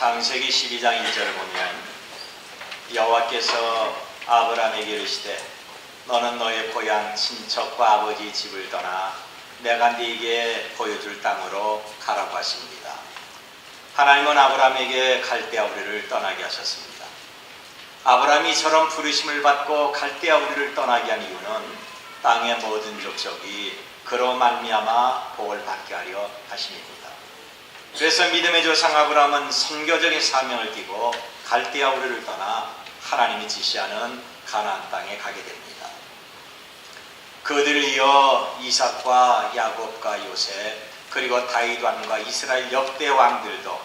창세기 12장 1절을 보면 여호와께서 아브라함에게 이르시되 너는 너의 고향 친척과 아버지 집을 떠나 내가 네게 보여줄 땅으로 가라고 하십니다. 하나님은 아브라함에게 갈대아 우리를 떠나게 하셨습니다. 아브라함이 이처럼 부르심을 받고 갈대아 우리를 떠나게 한 이유는 땅의 모든 족속이 그로 말미암아 복을 받게 하려 하심입니다. 그래서 믿음의 조상 아브라함은 선교적인 사명을 띠고 갈대아 우리를 떠나 하나님이 지시하는 가나안 땅에 가게 됩니다. 그들을 이어 이삭과 야곱과 요셉 그리고 다윗 왕과 이스라엘 역대 왕들도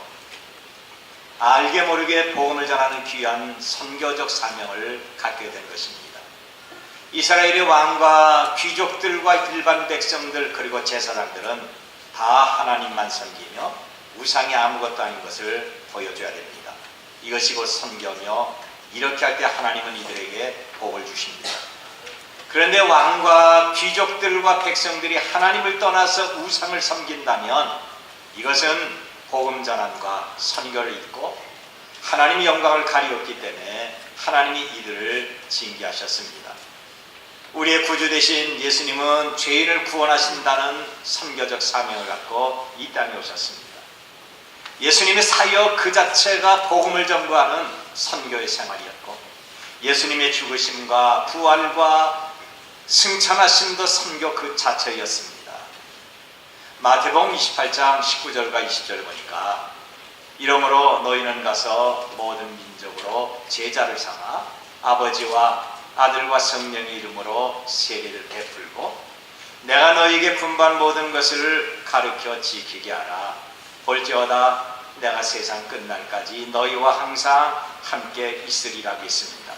알게 모르게 복음을 전하는 귀한 선교적 사명을 갖게 된 것입니다. 이스라엘의 왕과 귀족들과 일반 백성들 그리고 제사장들은 다 하나님만 섬기며 우상이 아무것도 아닌 것을 보여줘야 됩니다. 이것이 곧 선교며 이렇게 할 때 하나님은 이들에게 복을 주십니다. 그런데 왕과 귀족들과 백성들이 하나님을 떠나서 우상을 섬긴다면 이것은 복음 전환과 선교를 잊고 하나님의 영광을 가리웠기 때문에 하나님이 이들을 징계하셨습니다. 우리의 구주 되신 예수님은 죄인을 구원하신다는 선교적 사명을 갖고 이 땅에 오셨습니다. 예수님의 사역 그 자체가 복음을 전부하는 선교의 생활이었고 예수님의 죽으심과 부활과 승천하심도 선교 그 자체였습니다. 마태복음 28장 19절과 20절을 보니까 이러므로 너희는 가서 모든 민족으로 제자를 삼아 아버지와 아들과 성령의 이름으로 세례를 베풀고 내가 너희에게 분부한 모든 것을 가르쳐 지키게 하라. 볼지어다 내가 세상 끝날까지 너희와 항상 함께 있으리라고 했습니다.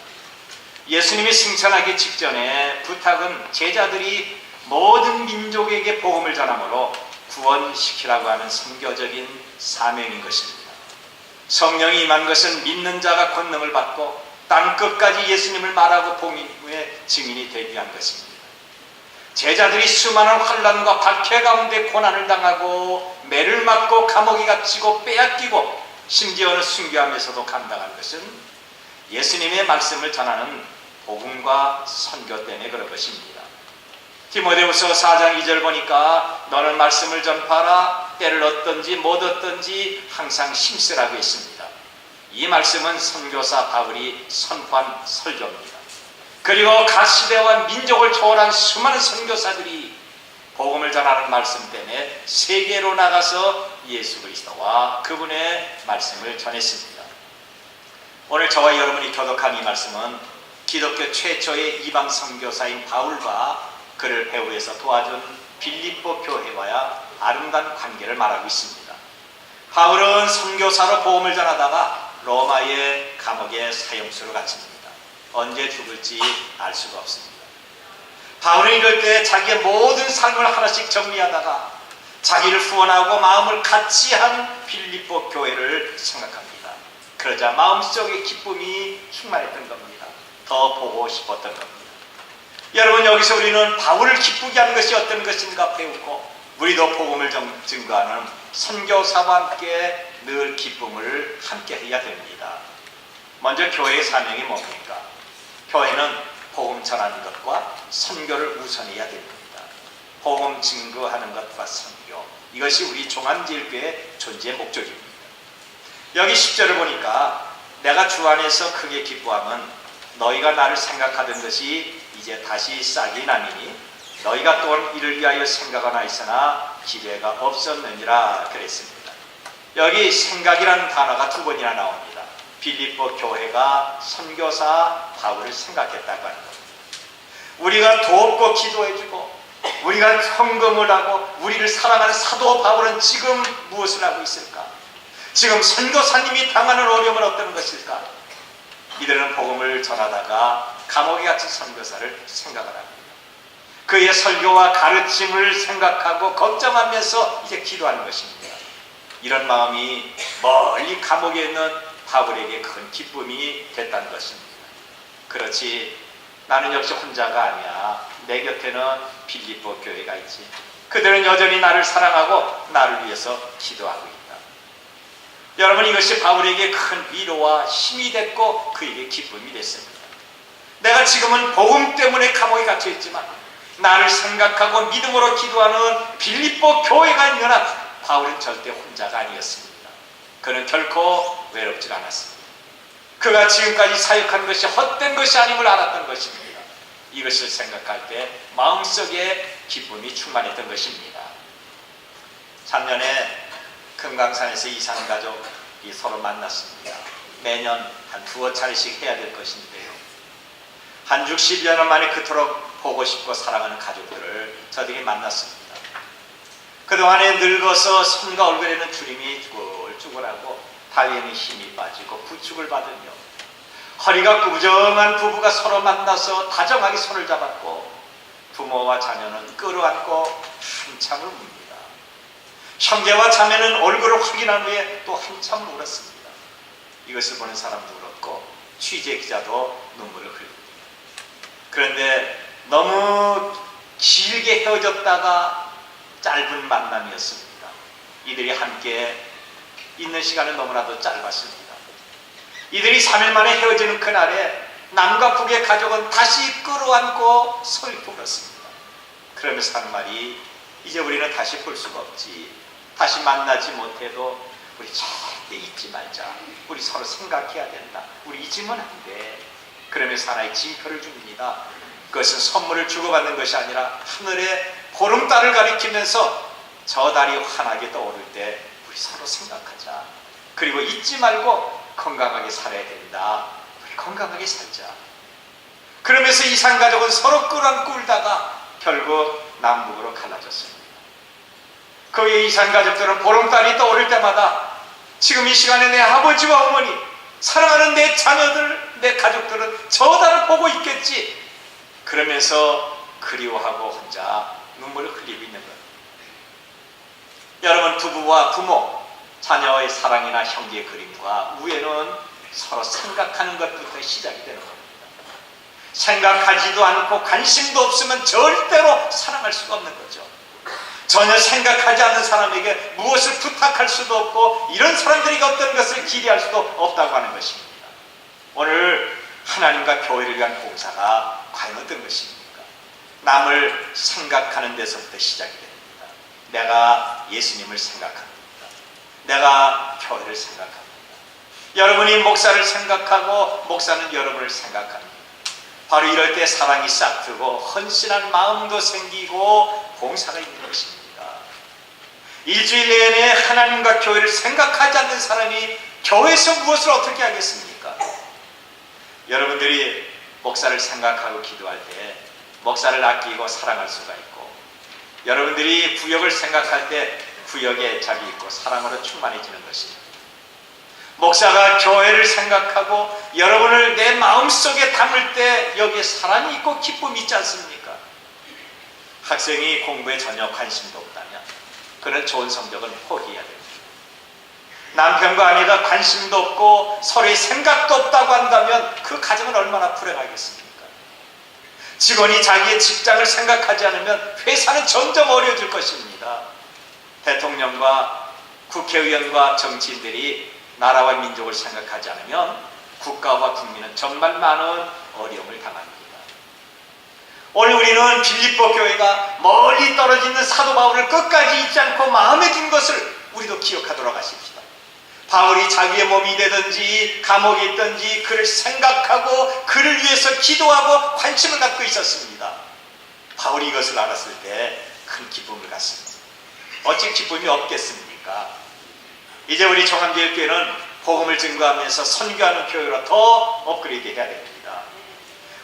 예수님이 승천하기 직전에 부탁은 제자들이 모든 민족에게 복음을 전함으로 구원시키라고 하는 선교적인 사명인 것입니다. 성령이 임한 것은 믿는 자가 권능을 받고 땅끝까지 예수님을 말하고 복음의 증인이 되기 위한 것입니다. 제자들이 수많은 환난과 박해 가운데 고난을 당하고 매를 맞고 감옥에 갇히고 빼앗기고 심지어는 순교하면서도 감당한 것은 예수님의 말씀을 전하는 복음과 선교 때문에 그런 것입니다. 디모데후서 4장 2절 보니까 너는 말씀을 전파하라. 때를 얻든지 못 얻든지 항상 힘쓰라고 했습니다. 이 말씀은 선교사 바울이 선포한 설교입니다. 그리고 각 시대와 민족을 초월한 수많은 선교사들이 복음을 전하는 말씀 때문에 세계로 나가서 예수 그리스도와 그분의 말씀을 전했습니다. 오늘 저와 여러분이 교독한 이 말씀은 기독교 최초의 이방 선교사인 바울과 그를 배후에서 도와준 빌립보 교회와의 아름다운 관계를 말하고 있습니다. 바울은 선교사로 복음을 전하다가 로마의 감옥에 사형수로 갇힙니다. 언제 죽을지 알 수가 없습니다. 바울은 이럴 때 자기의 모든 삶을 하나씩 정리하다가 자기를 후원하고 마음을 같이 한 빌립보 교회를 생각합니다. 그러자 마음속에 기쁨이 충만했던 겁니다. 더 보고 싶었던 겁니다. 여러분, 여기서 우리는 바울을 기쁘게 하는 것이 어떤 것인가 배우고 우리도 복음을 증거하는 선교사와 함께 늘 기쁨을 함께 해야 됩니다. 먼저 교회의 사명이 뭡니까? 교회는 복음 전하는 것과 선교를 우선해야 됩니다. 복음 증거하는 것과 선교, 이것이 우리 종안제일교회의 존재의 목적입니다. 여기 10절을 보니까 내가 주 안에서 크게 기뻐함은 너희가 나를 생각하던 것이 이제 다시 싹이 나니니 너희가 또한 이를 위하여 생각하나 있으나 기회가 없었느니라 그랬습니다. 여기 생각이라는 단어가 두 번이나 나옵니다. 빌립보 교회가 선교사 바울을 생각했다고 하는 겁니다. 우리가 돕고 기도해주고 우리가 헌금을 하고 우리를 사랑하는 사도 바울은 지금 무엇을 하고 있을까? 지금 선교사님이 당하는 어려움은 어떤 것일까? 이들은 복음을 전하다가 감옥에 갇힌 선교사를 생각을 합니다. 그의 설교와 가르침을 생각하고 걱정하면서 이제 기도하는 것입니다. 이런 마음이 멀리 감옥에 있는 바울에게 큰 기쁨이 됐다는 것입니다. 그렇지, 나는 역시 혼자가 아니야. 내 곁에는 빌립보 교회가 있지. 그들은 여전히 나를 사랑하고 나를 위해서 기도하고 있다. 여러분, 이것이 바울에게 큰 위로와 힘이 됐고 그에게 기쁨이 됐습니다. 내가 지금은 복음 때문에 감옥에 갇혀 있지만 나를 생각하고 믿음으로 기도하는 빌립보 교회가 있는 한 바울은 절대 혼자가 아니었습니다. 그는 결코 외롭지 않았습니다. 그가 지금까지 사역한 것이 헛된 것이 아님을 알았던 것입니다. 이것을 생각할 때 마음속에 기쁨이 충만했던 것입니다. 작년에 금강산에서 이산가족이 서로 만났습니다. 매년 한 두어 차례씩 해야 될 것인데요. 한 60여 년 만에 그토록 보고 싶고 사랑하는 가족들을 저들이 만났습니다. 그동안에 늙어서 손과 얼굴에는 주림이 쭈글쭈글하고 다리에는 힘이 빠지고 부축을 받으며 허리가 구부정한 부부가 서로 만나서 다정하게 손을 잡았고 부모와 자녀는 끌어안고 한참을 웁니다. 형제와 자매는 얼굴을 확인한 후에 또 한참 울었습니다. 이것을 보는 사람도 울었고 취재 기자도 눈물을 흘립니다. 그런데 너무 길게 헤어졌다가 짧은 만남이었습니다. 이들이 함께 있는 시간은 너무나도 짧았습니다. 이들이 3일 만에 헤어지는 그날에 남과 북의 가족은 다시 끌어안고 서글프게 울었습니다. 그러면서 하는 말이, 이제 우리는 다시 볼 수가 없지. 다시 만나지 못해도 우리 절대 잊지 말자. 우리 서로 생각해야 된다. 우리 잊으면 안 돼. 그러면서 하나의 징표를 줍니다. 그것은 선물을 주고받는 것이 아니라 하늘의 보름달을 가리키면서 저 달이 환하게 떠오를 때 우리 서로 생각하자. 그리고 잊지 말고 건강하게 살아야 된다. 우리 건강하게 살자. 그러면서 이산가족은 서로 끌어안고 울다가 결국 남북으로 갈라졌습니다. 그의 이산가족들은 보름달이 떠오를 때마다 지금 이 시간에 내 아버지와 어머니, 사랑하는 내 자녀들, 내 가족들은 저 달을 보고 있겠지. 그러면서 그리워하고 혼자 눈물을 흘리고 있는 것. 여러분, 부부와 부모, 자녀의 사랑이나 형제의 그림과 우애는 서로 생각하는 것부터 시작이 되는 겁니다. 생각하지도 않고 관심도 없으면 절대로 사랑할 수가 없는 거죠. 전혀 생각하지 않는 사람에게 무엇을 부탁할 수도 없고 이런 사람들에게 어떤 것을 기대할 수도 없다고 하는 것입니다. 오늘 하나님과 교회를 위한 봉사가 과연 어떤 것입니까? 남을 생각하는 데서부터 시작이 됩니다. 내가 예수님을 생각합니다. 내가 교회를 생각합니다. 여러분이 목사를 생각하고 목사는 여러분을 생각합니다. 바로 이럴 때 사랑이 싹트고 헌신한 마음도 생기고 봉사가 있는 것입니다. 일주일 내내 하나님과 교회를 생각하지 않는 사람이 교회에서 무엇을 어떻게 하겠습니까? 여러분들이 목사를 생각하고 기도할 때 목사를 아끼고 사랑할 수가 있고, 여러분들이 구역을 생각할 때 구역에 애착이 있고 사랑으로 충만해지는 것입니다. 목사가 교회를 생각하고 여러분을 내 마음속에 담을 때 여기에 사랑이 있고 기쁨이 있지 않습니까? 학생이 공부에 전혀 관심도 없다면 그는 좋은 성적은 포기해야 됩니다. 남편과 아내가 관심도 없고 서로의 생각도 없다고 한다면 그 가정은 얼마나 불행하겠습니까? 직원이 자기의 직장을 생각하지 않으면 회사는 점점 어려워질 것입니다. 대통령과 국회의원과 정치인들이 나라와 민족을 생각하지 않으면 국가와 국민은 정말 많은 어려움을 당합니다. 오늘 우리는 빌립보 교회가 멀리 떨어져 있는 사도 바울을 끝까지 잊지 않고 마음에 든 것을 우리도 기억하도록 하십시다. 바울이 자기의 몸이 되든지 감옥에 있든지 그를 생각하고 그를 위해서 기도하고 관심을 갖고 있었습니다. 바울이 이것을 알았을 때 큰 기쁨을 갖습니다. 어찌 기쁨이 없겠습니까? 이제 우리 종암교회는 복음을 증거하면서 선교하는 교회로 더 업그레이드 해야 됩니다.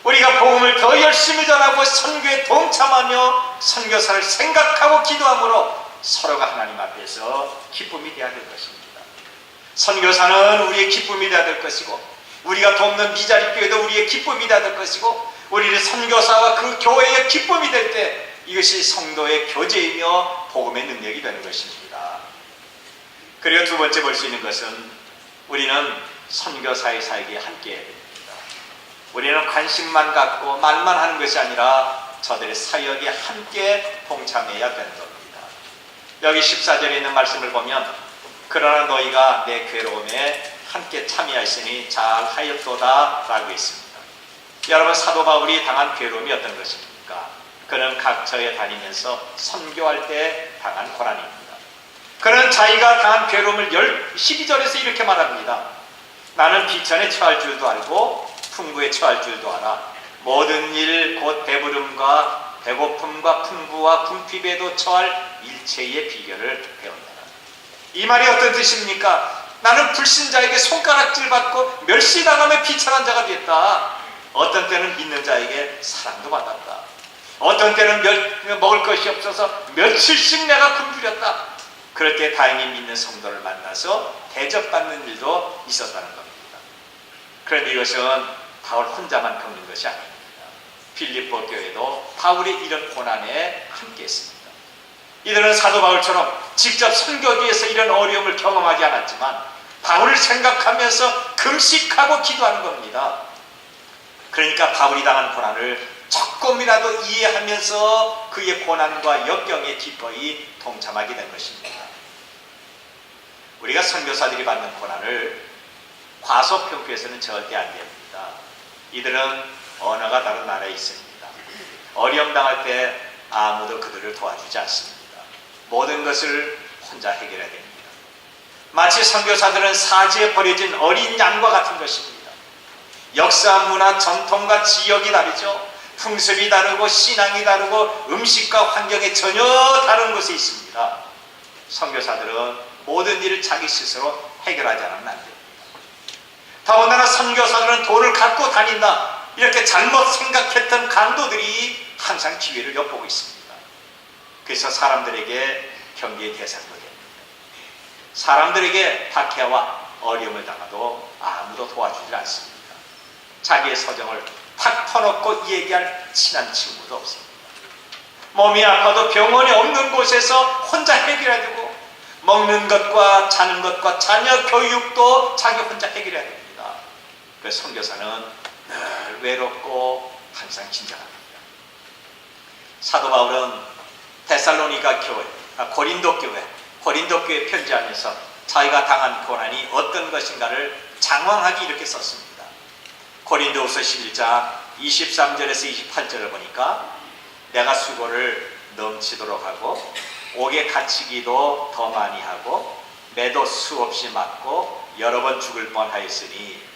우리가 복음을 더 열심히 전하고 선교에 동참하며 선교사를 생각하고 기도함으로 서로가 하나님 앞에서 기쁨이 되어야 될 것입니다. 선교사는 우리의 기쁨이 되어야 될 것이고, 우리가 돕는 미자리 교회도 우리의 기쁨이 되어야 될 것이고, 우리의 선교사와 그 교회의 기쁨이 될 때 이것이 성도의 교제이며 복음의 능력이 되는 것입니다. 그리고 두 번째 볼 수 있는 것은 우리는 선교사의 사역에 함께 해야 됩니다. 우리는 관심만 갖고 말만 하는 것이 아니라 저들의 사역에 함께 동참해야 되는 겁니다. 여기 14절에 있는 말씀을 보면 그러나 너희가 내 괴로움에 함께 참여하시니 잘하였도다 라고 했습니다. 여러분, 사도 바울이 당한 괴로움이 어떤 것입니까? 그는 각처에 다니면서 선교할 때 당한 고난입니다. 그는 자기가 당한 괴로움을 12절에서 이렇게 말합니다. 나는 비천에 처할 줄도 알고 풍부에 처할 줄도 알아. 모든 일 곧 배부름과 배고픔과 풍부와 궁핍에도 처할 일체의 비결을 배운다. 이 말이 어떤 뜻입니까? 나는 불신자에게 손가락질 받고 멸시당하며 비천한 자가 됐다. 어떤 때는 믿는 자에게 사랑도 받았다. 어떤 때는 먹을 것이 없어서 며칠씩 내가 굶주렸다. 그럴 때 다행히 믿는 성도를 만나서 대접받는 일도 있었다는 겁니다. 그런데 이것은 바울 혼자만 겪는 것이 아닙니다. 빌립보 교회도 바울의 이런 고난에 함께했습니다. 이들은 사도 바울처럼 직접 선교지에서 이런 어려움을 경험하지 않았지만 바울을 생각하면서 금식하고 기도하는 겁니다. 그러니까 바울이 당한 고난을 조금이라도 이해하면서 그의 고난과 역경에 기꺼이 동참하게 된 것입니다. 우리가 선교사들이 받는 고난을 과소평가해서는 절대 안 됩니다. 이들은 언어가 다른 나라에 있습니다. 어려움 당할 때 아무도 그들을 도와주지 않습니다. 모든 것을 혼자 해결해야 됩니다. 마치 선교사들은 사지에 버려진 어린 양과 같은 것입니다. 역사, 문화, 전통과 지역이 다르죠. 풍습이 다르고 신앙이 다르고 음식과 환경이 전혀 다른 곳에 있습니다. 선교사들은 모든 일을 자기 스스로 해결하지 않으면 안 됩니다. 더군다나 선교사들은 돈을 갖고 다닌다, 이렇게 잘못 생각했던 강도들이 항상 기회를 엿보고 있습니다. 그래서 사람들에게 경계의 대상도 됩니다. 사람들에게 박해와 어려움을 당하도 아무도 도와주지 않습니다. 자기의 서정을 탁 터놓고 얘기할 친한 친구도 없습니다. 몸이 아파도 병원이 없는 곳에서 혼자 해결해야 되고, 먹는 것과 자는 것과 자녀 교육도 자기 혼자 해결해야 됩니다. 그래서 선교사는 늘 외롭고 항상 긴장합니다. 사도 바울은 데살로니가 교회, 고린도 교회 편지하면서 자기가 당한 고난이 어떤 것인가를 장황하게 이렇게 썼습니다. 고린도후서 11장 23절에서 28절을 보니까 내가 수고를 넘치도록 하고 옥에 갇히기도 더 많이 하고 매도 수없이 맞고 여러 번 죽을 뻔하였으니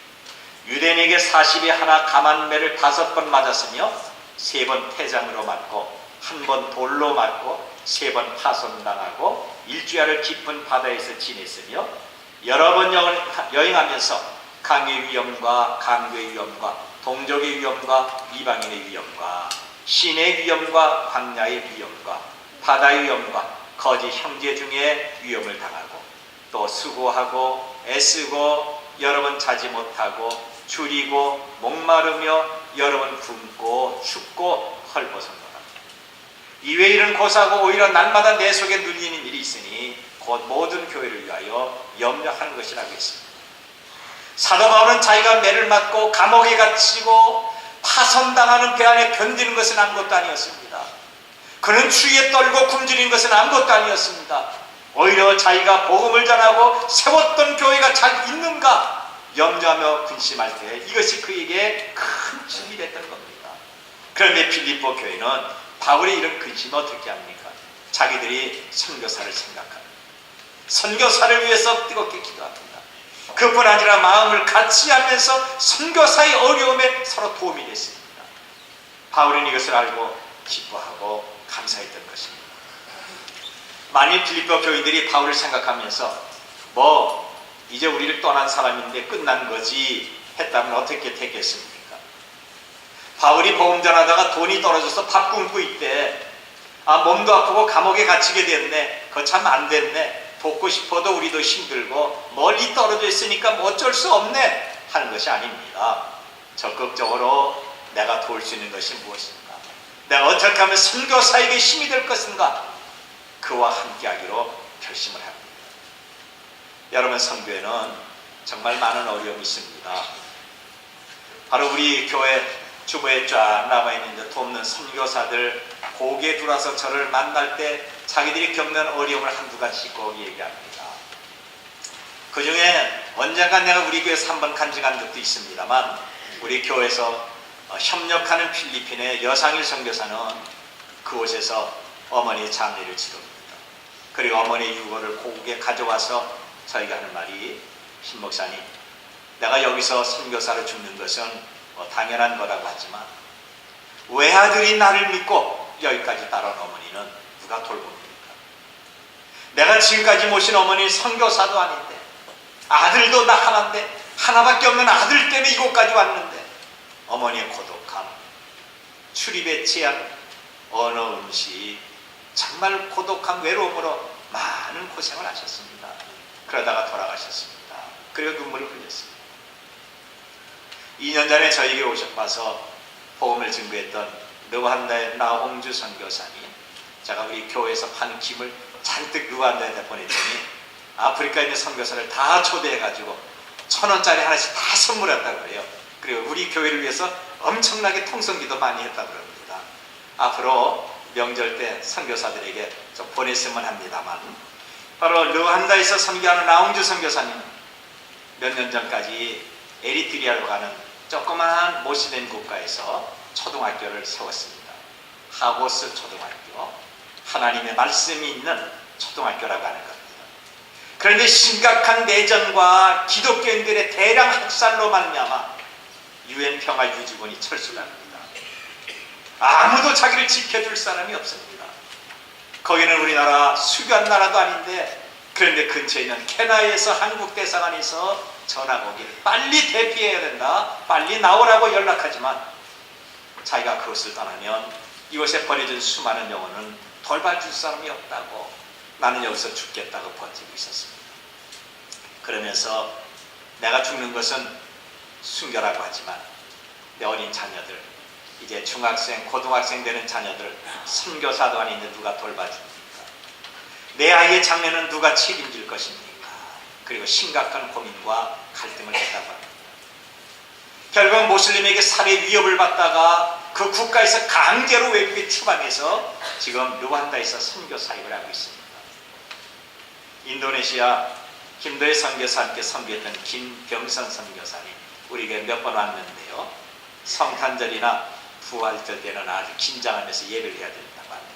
유대인에게 40에 하나 감한 매를 5번 맞았으며 3번 태장으로 맞고 1번 돌로 맞고 3번 파손당하고 일주야를 깊은 바다에서 지냈으며 여러 번 여행하면서 강의 위험과 강도의 위험과 동족의 위험과 이방인의 위험과 신의 위험과 광야의 위험과 바다의 위험과 거짓 형제 중에 위험을 당하고 또 수고하고 애쓰고 여러 번 자지 못하고 줄이고 목마르며 여러 번 굶고 춥고 헐벗어노라. 이외 일은 고사하고 오히려 날마다 내 속에 눌리는 일이 있으니 곧 모든 교회를 위하여 염려하는 것이라고 했습니다. 사도 바울은 자기가 매를 맞고 감옥에 갇히고 파손당하는 배 안에 견디는 것은 아무것도 아니었습니다. 그는 추위에 떨고 굶주린 것은 아무것도 아니었습니다. 오히려 자기가 복음을 전하고 세웠던 교회가 잘 있는가 염려하며 근심할 때 이것이 그에게 큰 짐이 됐던 겁니다. 그런데 필립보 교회는 바울의 이런 근심을 어떻게 합니까? 자기들이 선교사를 생각합니다. 선교사를 위해서 뜨겁게 기도합니다. 그뿐 아니라 마음을 같이 하면서 선교사의 어려움에 서로 도움이 됐습니다. 바울은 이것을 알고 기뻐하고 감사했던 것입니다. 만일 필립보 교인들이 바울을 생각하면서 이제 우리를 떠난 사람인데 끝난 거지 했다면 어떻게 됐겠습니까? 바울이 복음 전하다가 돈이 떨어져서 밥 굶고 있대. 몸도 아프고 감옥에 갇히게 됐네. 그거 참 안 됐네. 돕고 싶어도 우리도 힘들고 멀리 떨어져 있으니까 어쩔 수 없네 하는 것이 아닙니다. 적극적으로 내가 도울 수 있는 것이 무엇인가, 내가 어떻게 하면 선교사에게 힘이 될 것인가, 그와 함께하기로 결심을 합니다. 여러분, 선교에는 정말 많은 어려움이 있습니다. 바로 우리 교회 주보에 쫙 남아있는 돕는 선교사들 고개 들어서 저를 만날 때 자기들이 겪는 어려움을 한두 가지씩 꼭 얘기합니다. 그 중에 언젠가 내가 우리 교회에서 한번 간증한 적도 있습니다만, 우리 교회에서 협력하는 필리핀의 여상일 선교사는 그곳에서 어머니의 장례를 치릅니다. 그리고 어머니의 유골을 고국에 가져와서 저희가 하는 말이, 신 목사님, 내가 여기서 선교사로 죽는 것은 당연한 거라고 하지만 외아들이 나를 믿고 여기까지 따라온 어머니는 누가 돌봅니까? 내가 지금까지 모신 어머니 선교사도 아닌데, 아들도 나 하나인데, 하나밖에 없는 아들 때문에 이곳까지 왔는데, 어머니의 고독함, 출입의 제한, 언어 음식, 정말 고독한 외로움으로 많은 고생을 하셨습니다. 그러다가 돌아가셨습니다. 그리고 눈물을 흘렸습니다. 2년 전에 저에게 오셔서 복음을 증거했던 르완다의 나홍주 선교사님, 제가 우리 교회에서 판 김을 잔뜩 르완다에다 보냈더니 아프리카에 있는 선교사를 다 초대해가지고 1,000원짜리 하나씩 다 선물했다고 그래요. 그리고 우리 교회를 위해서 엄청나게 통성기도 많이 했다고 그럽니다. 앞으로 명절 때 선교사들에게 좀 보냈으면 합니다만, 바로 르완다에서 선교하는 나홍주 선교사님은 몇 년 전까지 에리트리아로 가는 조그마한 모슬림 국가에서 초등학교를 세웠습니다. 하고스 초등학교, 하나님의 말씀이 있는 초등학교라고 하는 겁니다. 그런데 심각한 내전과 기독교인들의 대량 학살로 말미암아 UN 평화유지군이 철수합니다. 아무도 자기를 지켜줄 사람이 없습니다. 거기는 우리나라 수교한 나라도 아닌데, 그런데 근처에 있는 케나에서 한국 대사관에서 전화가 오기를 빨리 대피해야 된다, 빨리 나오라고 연락하지만 자기가 그것을 떠나면 이곳에 버려진 수많은 영혼은 돌봐줄 사람이 없다고, 나는 여기서 죽겠다고 버티고 있었습니다. 그러면서 내가 죽는 것은 순교라고 하지만 내 어린 자녀들, 이제 중학생, 고등학생 되는 자녀들, 선교사도 아닌데 누가 돌봐줍니까? 내 아이의 장래는 누가 책임질 것입니까? 그리고 심각한 고민과 갈등을 했다고 합니다. 결국 모슬림에게 살해 위협을 받다가 그 국가에서 강제로 외국에 추방해서 지금 르완다에서 선교 사역을 하고 있습니다. 인도네시아 김도혜 선교사님께 선교했던 김병선 선교사님, 우리에게 몇 번 왔는데요, 성탄절이나 부활절 때는 아주 긴장하면서 예배를 해야 된다고 합니다.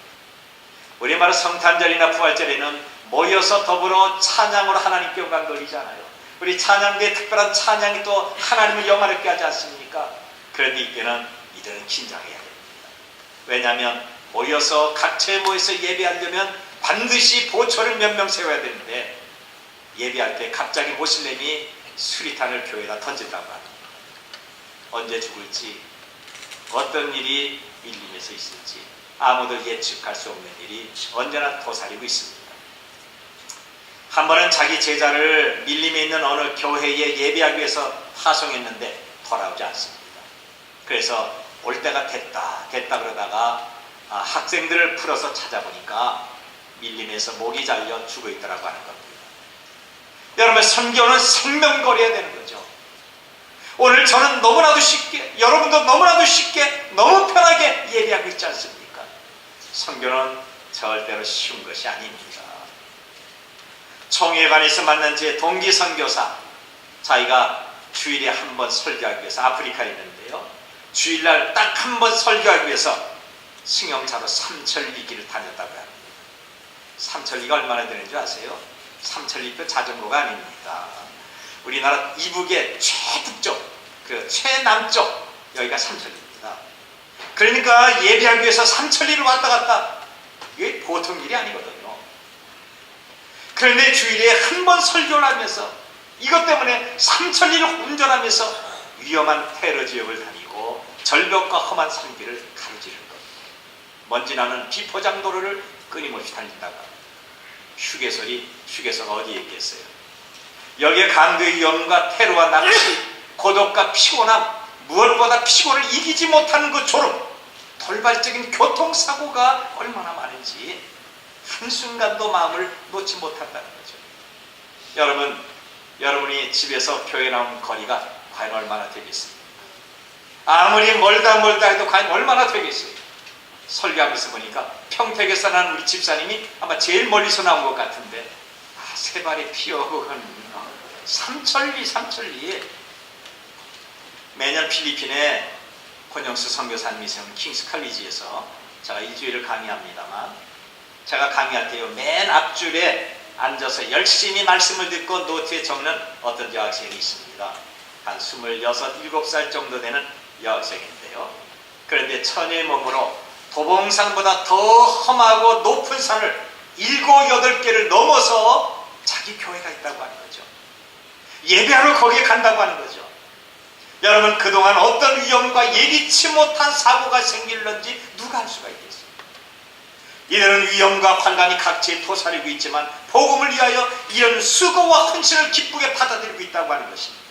우리말 성탄절이나 부활절에는 모여서 더불어 찬양으로 하나님께 영광 돌리잖아요. 우리 찬양대에 특별한 찬양이 또 하나님을 영화롭게 하지 않습니까? 그런데 이때는 이들은 긴장해야 됩니다. 왜냐하면 모여서 각처에 모여서 예배하려면 반드시 보초를 몇 명 세워야 되는데, 예배할 때 갑자기 모슬렘이 수리탄을 교회에다 던진다고 합니다. 언제 죽을지, 어떤 일이 밀림에서 있을지 아무도 예측할 수 없는 일이 언제나 도사리고 있습니다. 한 번은 자기 제자를 밀림에 있는 어느 교회에 예배하기 위해서 파송했는데 돌아오지 않습니다. 그래서 올 때가 됐다 그러다가 학생들을 풀어서 찾아보니까 밀림에서 목이 잘려 죽어 있더라고 하는 겁니다. 여러분, 선교는 생명거리해야 되는 거죠. 오늘 저는 너무나도 쉽게, 여러분도 너무나도 쉽게, 너무 편하게 예배하고 있지 않습니까? 선교는 절대로 쉬운 것이 아닙니다. 총회관에서 만난 제 동기 선교사, 자기가 주일에 한 번 설교하기 위해서 아프리카에 있는데요, 주일날 딱 한 번 설교하기 위해서 승용차로 삼천리길을 다녔다고 합니다. 삼천리가 얼마나 되는 줄 아세요? 삼천리도 자전거가 아닙니다. 우리나라 이북의 최북쪽, 그 최남쪽, 여기가 삼천리입니다. 그러니까 예배하기 위해서 삼천리를 왔다 갔다, 이게 보통 일이 아니거든요. 그런데 주일에 한 번 설교를 하면서, 이것 때문에 삼천리를 운전하면서 위험한 테러 지역을 다니고 절벽과 험한 산길을 가로지르는 겁니다. 먼지 나는 비포장 도로를 끊임없이 달린다고 합니다. 휴게소가 어디에 있겠어요? 여기에 강도의 위험과 테러와 납치, 고독과 피곤함, 무엇보다 피곤을 이기지 못하는 그 졸음, 돌발적인 교통사고가 얼마나 많은지 한순간도 마음을 놓지 못한다는 거죠. 여러분이 집에서 교회 나오는 거리가 과연 얼마나 되겠습니까? 아무리 멀다 해도 과연 얼마나 되겠어요? 설교하면서 보니까 평택에서 난 우리 집사님이 아마 제일 멀리서 나온 것 같은데, 세 발의 피 어그는 삼천리. 매년 필리핀에 권영수 선교사님이 세운 킹스 칼리지에서 제가 일주일을 강의합니다만, 제가 강의할 때요, 맨 앞줄에 앉아서 열심히 말씀을 듣고 노트에 적는 어떤 여학생이 있습니다. 한 26, 7살 정도 되는 여학생인데요. 그런데 처녀의 몸으로 도봉산보다 더 험하고 높은 산을 7, 8개를 넘어서 자기 교회가 있다고 하는 거죠. 예배하러 거기에 간다고 하는 거죠. 여러분, 그동안 어떤 위험과 예기치 못한 사고가 생길는지 누가 알 수가 있겠어요? 이들은 위험과 환란이 각지에 도사리고 있지만 복음을 위하여 이런 수고와 헌신을 기쁘게 받아들이고 있다고 하는 것입니다.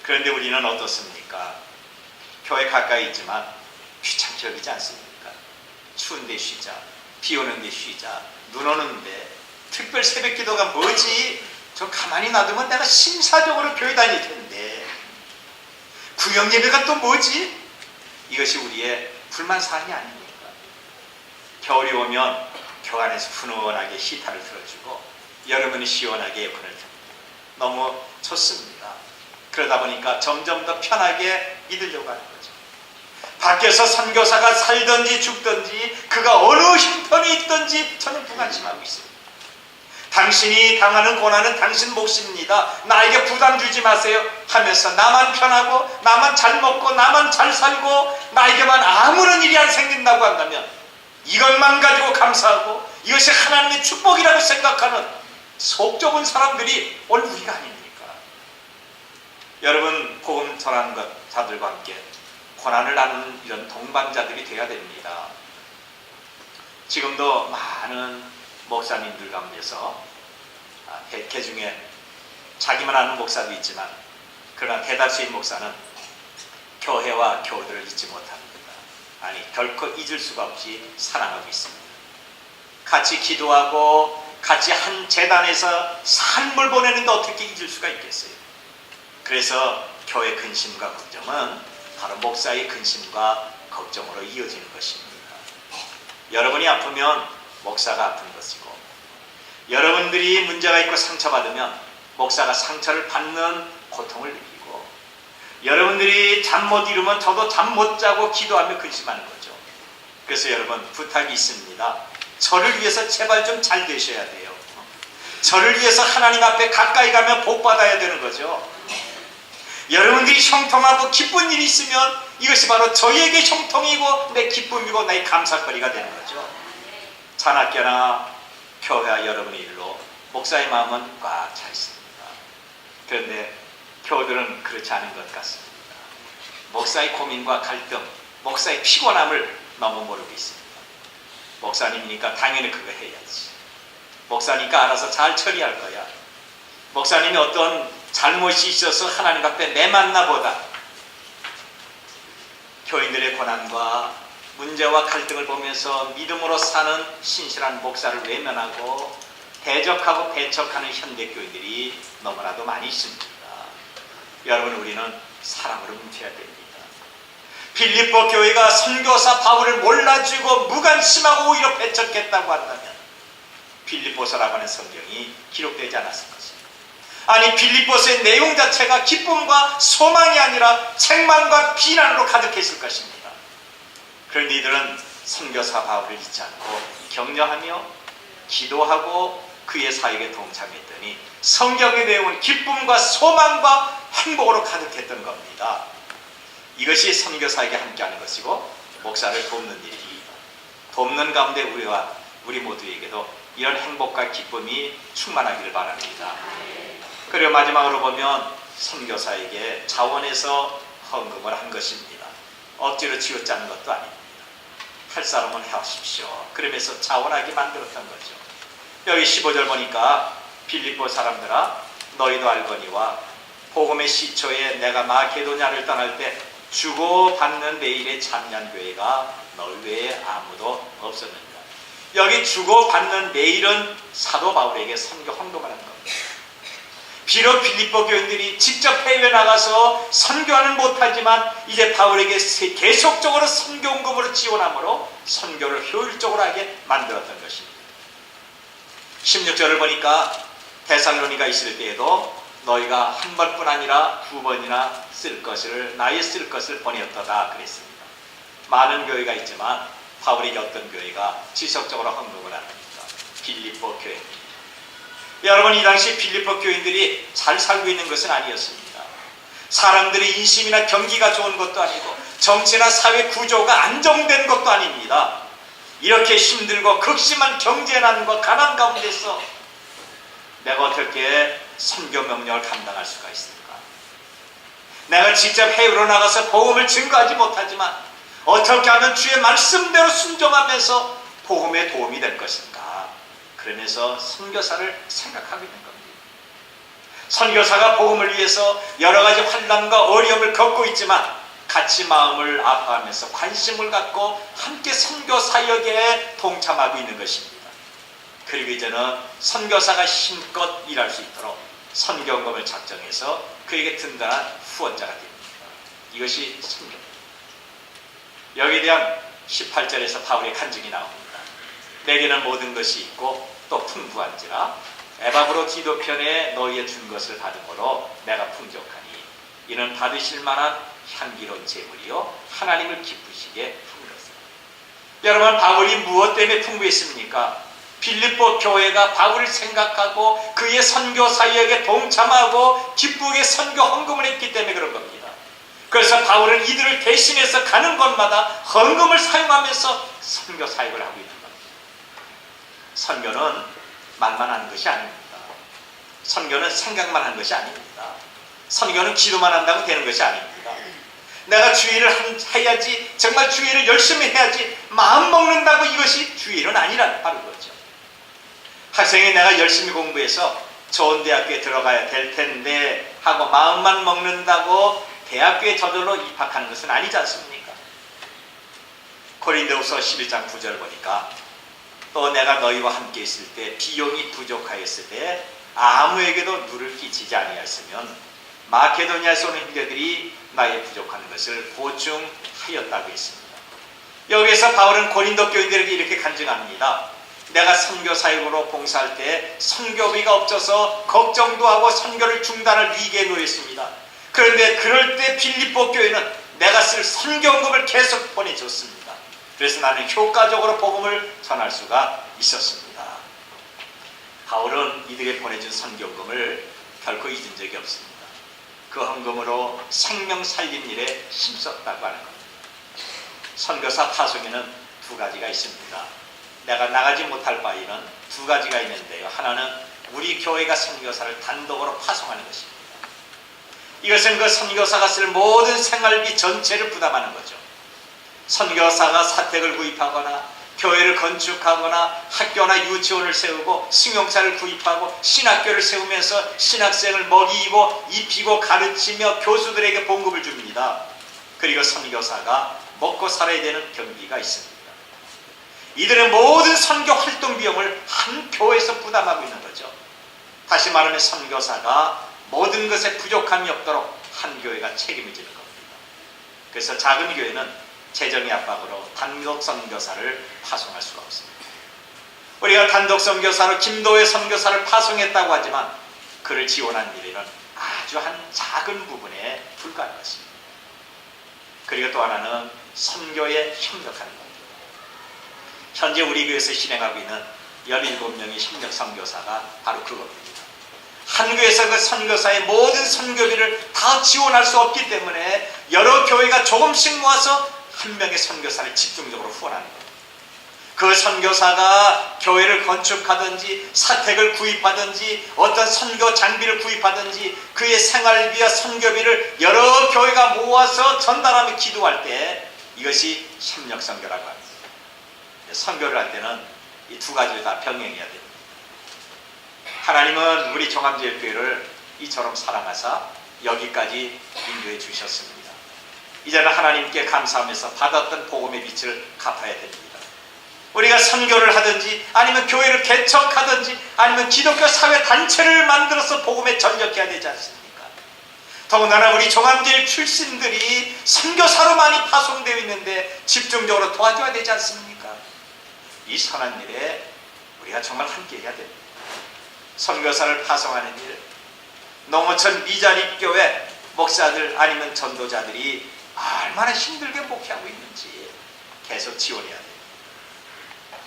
그런데 우리는 어떻습니까? 교회 가까이 있지만 귀찮게 여기지 않습니까? 추운데 쉬자, 비 오는데 쉬자, 눈 오는데 특별 새벽 기도가 뭐지? 저 가만히 놔두면 내가 심사적으로 교회 다닐 텐데 구역 예배가 또 뭐지? 이것이 우리의 불만사항이 아닙니까? 겨울이 오면 교관에서 훈훈하게 히터를 틀어주고 여름은 시원하게 에어컨을 듭니다. 너무 좋습니다. 그러다 보니까 점점 더 편하게 믿으려고 하는 거죠. 밖에서 선교사가 살든지 죽든지 그가 어느 형편에 있든지 저는 무관심하고 있습니다. 당신이 당하는 고난은 당신 몫입니다. 나에게 부담 주지 마세요 하면서 나만 편하고 나만 잘 먹고 나만 잘 살고 나에게만 아무런 일이 안 생긴다고 한다면 이것만 가지고 감사하고 이것이 하나님의 축복이라고 생각하는 속 좁은 사람들이 오늘 우리가 아닙니까? 여러분, 복음 전하는 자들과 함께 고난을 나누는 이런 동반자들이 되어야 됩니다. 지금도 많은 목사님들 가운데서 개중에 자기만 아는 목사도 있지만 그러나 대다수의 목사는 교회와 교우들을 잊지 못합니다. 아니, 결코 잊을 수가 없이 사랑하고 있습니다. 같이 기도하고 같이 한 재단에서 삶을 보내는데 어떻게 잊을 수가 있겠어요? 그래서 교회 근심과 걱정은 바로 목사의 근심과 걱정으로 이어지는 것입니다. 여러분이 아프면 목사가 아픈 것이고, 여러분들이 문제가 있고 상처받으면 목사가 상처를 받는 고통을 느끼고, 여러분들이 잠 못 이루면 저도 잠 못 자고 기도하며 근심하는 거죠. 그래서 여러분, 부탁이 있습니다. 저를 위해서 제발 좀 잘 되셔야 돼요. 저를 위해서 하나님 앞에 가까이 가면 복 받아야 되는 거죠. 여러분들이 형통하고 기쁜 일이 있으면 이것이 바로 저에게 형통이고 내 기쁨이고 나의 감사거리가 되는 거죠. 자나깨나 교회와 여러분의 일로 목사의 마음은 꽉 차 있습니다. 그런데 교우들은 그렇지 않은 것 같습니다. 목사의 고민과 갈등, 목사의 피곤함을 너무 모르고 있습니다. 목사님이니까 당연히 그거 해야지. 목사니까 알아서 잘 처리할 거야. 목사님이 어떤 잘못이 있어서 하나님 앞에 내만나 보다 교인들의 고난과 문제와 갈등을 보면서 믿음으로 사는 신실한 목사를 외면하고 대적하고 배척하는 현대교인들이 너무나도 많이 있습니다. 여러분, 우리는 사랑으로 뭉쳐야 됩니다. 빌립보 교회가 선교사 바울을 몰라주고 무관심하고 오히려 배척했다고 한다면 빌립보서라고 하는 성경이 기록되지 않았을 것입니다. 아니, 빌립보서의 내용 자체가 기쁨과 소망이 아니라 책망과 비난으로 가득했을 것입니다. 그런데 이들은 선교사 바울을 잊지 않고 격려하며 기도하고 그의 사역에 동참했더니 성경의 내용은 기쁨과 소망과 행복으로 가득했던 겁니다. 이것이 선교사에게 함께하는 것이고 목사를 돕는 일입니다. 돕는 가운데 우리 모두에게도 이런 행복과 기쁨이 충만하기를 바랍니다. 그리고 마지막으로 보면 선교사에게 자원해서 헌금을 한 것입니다. 억지로 쥐어짜는 것도 아닙니다. 할 사람은 해하십시오. 그러면서 자원하게 만들었던 거죠. 여기 15절 보니까 빌립보 사람들아 너희도 알거니와 복음의 시초에 내가 마게도냐를 떠날 때 주고받는 내일의 참여교회가 너희 외에 아무도 없었느니라. 여기 주고받는 내일은 사도 바울에게 선교 헌금을 한 겁니다. 비록 빌립보 교인들이 직접 해외 나가서 선교하는 못하지만 이제 바울에게 계속적으로 선교헌금으로 지원함으로 선교를 효율적으로 하게 만들었던 것입니다. 16절을 보니까 데살로니가 있을 때에도 너희가 한 번뿐 아니라 2번이나 나의 쓸 것을 보내었다 그랬습니다. 많은 교회가 있지만 바울에게 어떤 교회가 지속적으로 헌금을 합니다. 빌립보 교회입니다. 여러분, 이 당시 빌립보 교인들이 잘 살고 있는 것은 아니었습니다. 사람들의 인심이나 경기가 좋은 것도 아니고 정치나 사회 구조가 안정된 것도 아닙니다. 이렇게 힘들고 극심한 경제난과 가난 가운데서 내가 어떻게 선교 명령을 감당할 수가 있을까? 내가 직접 해외로 나가서 복음을 증거하지 못하지만 어떻게 하면 주의 말씀대로 순종하면서 복음에 도움이 될 것인가? 그러면서 선교사를 생각하고 있는 겁니다. 선교사가 복음을 위해서 여러 가지 환난과 어려움을 겪고 있지만 같이 마음을 아파하면서 관심을 갖고 함께 선교 사역에 동참하고 있는 것입니다. 그리고 이제는 선교사가 힘껏 일할 수 있도록 선교금을 작정해서 그에게 든든한 후원자가 됩니다. 이것이 선교입니다. 여기에 대한 18절에서 바울의 간증이 나옵니다. 내게는 모든 것이 있고 또 풍부한지라 에바브로 디도편에 너희의 준 것을 받음으로 내가 풍족하니 이는 받으실 만한 향기로운 제물이요 하나님을 기쁘시게 한 것이라. 여러분, 바울이 무엇 때문에 풍부했습니까? 빌립보 교회가 바울을 생각하고 그의 선교 사역에 동참하고 기쁘게 선교 헌금을 했기 때문에 그런 겁니다. 그래서 바울은 이들을 대신해서 가는 곳마다 헌금을 사용하면서 선교 사역을 하고 있는 겁니다. 선교는 말만 하는 것이 아닙니다. 선교는 생각만 하는 것이 아닙니다. 선교는 기도만 한다고 되는 것이 아닙니다. 내가 주일을 해야지, 정말 주일을 열심히 해야지 마음 먹는다고 이것이 주일은 아니란 바로 거죠. 학생이 내가 열심히 공부해서 좋은 대학교에 들어가야 될 텐데 하고 마음만 먹는다고 대학교에 저절로 입학하는 것은 아니지 않습니까? 고린도후서 11장 9절 보니까 또 내가 너희와 함께 있을 때 비용이 부족하였을 때 아무에게도 누를 끼치지 아니하였으면 마케도니아에서 오는 형제들이 나의 부족한 것을 보충하였다고 했습니다. 여기에서 바울은 고린도 교인들에게 이렇게 간증합니다. 내가 선교 사역으로 봉사할 때 선교비가 없어서 걱정도 하고 선교를 중단할 위기에 놓였습니다. 그런데 그럴 때 빌립보 교회는 내가 쓸 선교금을 계속 보내줬습니다. 그래서 나는 효과적으로 복음을 전할 수가 있었습니다. 바울은 이들에게 보내준 선교금을 결코 잊은 적이 없습니다. 그 헌금으로 생명 살린 일에 힘썼다고 하는 겁니다. 선교사 파송에는 두 가지가 있습니다. 내가 나가지 못할 바에는 두 가지가 있는데요. 하나는 우리 교회가 선교사를 단독으로 파송하는 것입니다. 이것은 그 선교사가 쓸 모든 생활비 전체를 부담하는 거죠. 선교사가 사택을 구입하거나 교회를 건축하거나 학교나 유치원을 세우고 승용차를 구입하고 신학교를 세우면서 신학생을 먹이고 입히고 가르치며 교수들에게 봉급을 줍니다. 그리고 선교사가 먹고 살아야 되는 경비가 있습니다. 이들의 모든 선교 활동 비용을 한 교회에서 부담하고 있는 거죠. 다시 말하면 선교사가 모든 것에 부족함이 없도록 한 교회가 책임을 지는 겁니다. 그래서 작은 교회는 재정의 압박으로 단독 선교사를 파송할 수가 없습니다. 우리가 단독 선교사로 김도회 선교사를 파송했다고 하지만 그를 지원한 일에는 아주 한 작은 부분에 불과한 것입니다. 그리고 또 하나는 선교에 협력하는 겁니다. 현재 우리 교회에서 실행하고 있는 17명의 협력 선교사가 바로 그겁니다. 한 교회에서 그 선교사의 모든 선교비를 다 지원할 수 없기 때문에 여러 교회가 조금씩 모아서 한 명의 선교사를 집중적으로 후원하는 겁니다. 그 선교사가 교회를 건축하든지 사택을 구입하든지 어떤 선교 장비를 구입하든지 그의 생활비와 선교비를 여러 교회가 모아서 전달하며 기도할 때 이것이 협력 선교라고 합니다. 선교를 할 때는 이 두 가지를 다 병행해야 됩니다. 하나님은 우리 종합제일교회를 이처럼 사랑하사 여기까지 인도해 주셨습니다. 이제는 하나님께 감사하면서 받았던 복음의 빛을 갚아야 됩니다. 우리가 선교를 하든지 아니면 교회를 개척하든지 아니면 기독교 사회 단체를 만들어서 복음에 전력해야 되지 않습니까? 더군다나 우리 종합제일 출신들이 선교사로 많이 파송되어 있는데 집중적으로 도와줘야 되지 않습니까? 이 선한 일에 우리가 정말 함께 해야 됩니다. 선교사를 파송하는 일, 농어촌 미자립교회 목사들 아니면 전도자들이 얼마나 힘들게 목회하고 있는지 계속 지원해야 됩니다.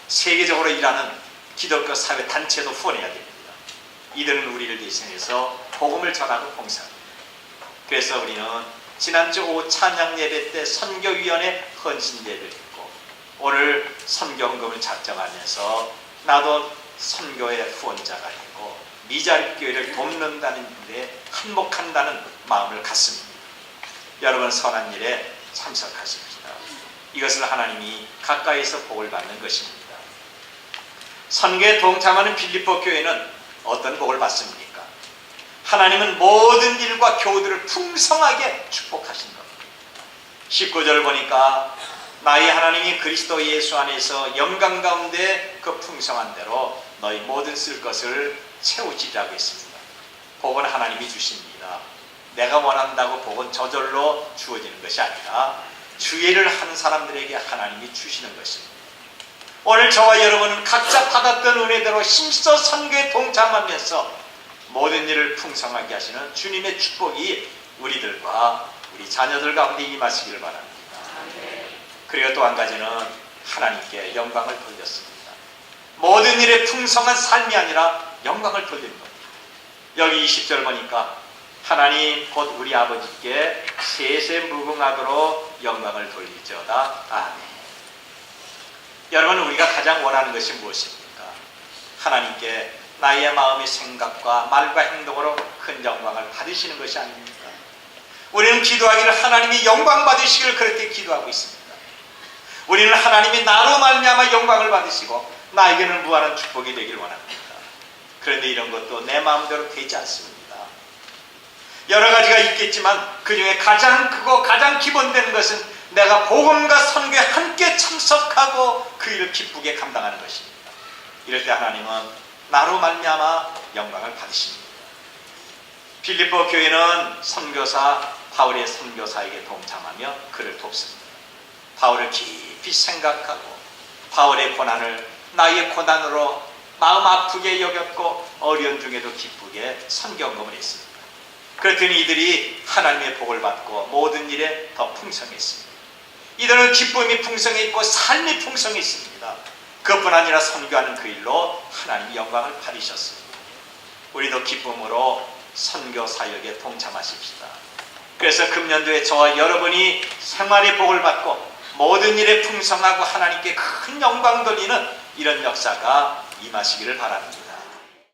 세계적으로 일하는 기독교 사회 단체도 후원해야 됩니다. 이들은 우리를 대신해서 복음을 전하고 봉사합니다. 그래서 우리는 지난주 오후 찬양 예배 때 선교위원회 헌신 예배를 했고, 오늘 선교헌금을 작정하면서 나도 선교의 후원자가 되고 미자립교회를 돕는다는 일에 한몫한다는 마음을 갖습니다. 여러분 선한 일에 참석하십시다. 이것을 하나님이 가까이서 복을 받는 것입니다. 선교에 동참하는 빌립보 교회는 어떤 복을 받습니까? 하나님은 모든 일과 교우들을 풍성하게 축복하신 겁니다. 19절 보니까 나의 하나님이 그리스도 예수 안에서 영광 가운데 그 풍성한 대로 너희 모든 쓸 것을 채우시라고 했습니다. 복은 하나님이 주십니다. 내가 원한다고 복은 저절로 주어지는 것이 아니라 주의를 하는 사람들에게 하나님이 주시는 것입니다. 오늘 저와 여러분은 각자 받았던 은혜대로 힘써 선교에 동참하면서 모든 일을 풍성하게 하시는 주님의 축복이 우리들과 우리 자녀들 가운데 임하시기를 바랍니다. 그리고 또 한 가지는 하나님께 영광을 돌렸습니다. 모든 일에 풍성한 삶이 아니라 영광을 돌리는 겁니다. 여기 20절 보니까 하나님 곧 우리 아버지께 세세무궁하도록 영광을 돌리죠다. 아멘. 여러분, 우리가 가장 원하는 것이 무엇입니까? 하나님께 나의 마음의 생각과 말과 행동으로 큰 영광을 받으시는 것이 아닙니까? 우리는 기도하기를 하나님이 영광 받으시기를 그렇게 기도하고 있습니다. 우리는 하나님이 나로 말미암아 영광을 받으시고 나에게는 무한한 축복이 되길 원합니다. 그런데 이런 것도 내 마음대로 되지 않습니다. 여러 가지가 있겠지만 그 중에 가장 크고 가장 기본되는 것은 내가 복음과 선교에 함께 참석하고 그 일을 기쁘게 감당하는 것입니다. 이럴 때 하나님은 나로 말미암아 영광을 받으십니다. 빌립보 교회는 선교사 바울의 선교사에게 동참하며 그를 돕습니다. 바울을 깊이 생각하고 바울의 고난을 나의 고난으로 마음 아프게 여겼고 어려운 중에도 기쁘게 선교헌금을 했습니다. 그랬더니 이들이 하나님의 복을 받고 모든 일에 더 풍성했습니다. 이들은 기쁨이 풍성했고 삶이 풍성했습니다. 그것뿐 아니라 선교하는 그 일로 하나님이 영광을 받으셨습니다. 우리도 기쁨으로 선교 사역에 동참하십시다. 그래서 금년도에 저와 여러분이 생활의 복을 받고 모든 일에 풍성하고 하나님께 큰 영광 돌리는 이런 역사가 임하시기를 바랍니다.